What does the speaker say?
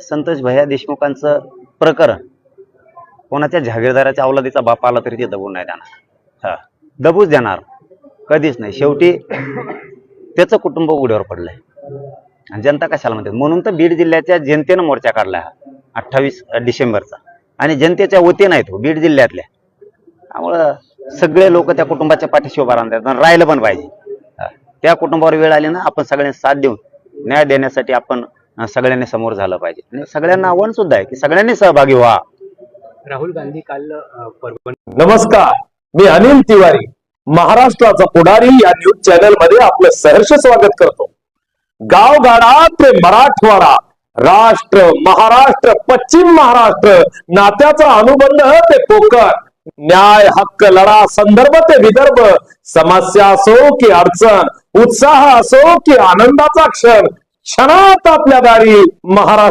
संतोष भैया देशमुखांचं प्रकरण कोणाच्या जहागीरदाराच्या अवलादीचा बाप आला तरी ते दबून नाही देणार. हा, दबूच देणार कधीच नाही. शेवटी त्याचं कुटुंब उघड्यावर पडलंय आणि जनता कशाला म्हणते. म्हणून तर बीड जिल्ह्याच्या जनतेनं मोर्चा काढला 28 डिसेंबरचा आणि जनतेच्या वतीनं आहे तो बीड जिल्ह्यातल्या. त्यामुळं सगळे लोक त्या कुटुंबाच्या पाठीशी उभा राहतात आणि राहिलं पण पाहिजे. त्या कुटुंबावर वेळ आली ना, आपण सगळ्यांनी साथ देऊन न्याय देण्यासाठी आपण सगळ्यांनी समोर झालं पाहिजे. आणि सगळ्यांना आव्हान सुद्धा आहे की सगळ्यांनी सहभागी व्हा. राहुल गांधी काल नमस्कार, मी अनिल तिवारी, महाराष्ट्राचा पुढारी या न्यूज चॅनल मध्ये आपलं सहर्ष स्वागत करतो. गावगाडा ते मराठवाडा, राष्ट्र महाराष्ट्र, पश्चिम महाराष्ट्र, नात्याचा अनुबंध ते कोकण, न्याय हक्क लढा संदर्भ ते विदर्भ, समस्या असो की अडचण, उत्साह असो की आनंदाचा क्षण, क्षणात आपल्या दारी महाराष्ट्र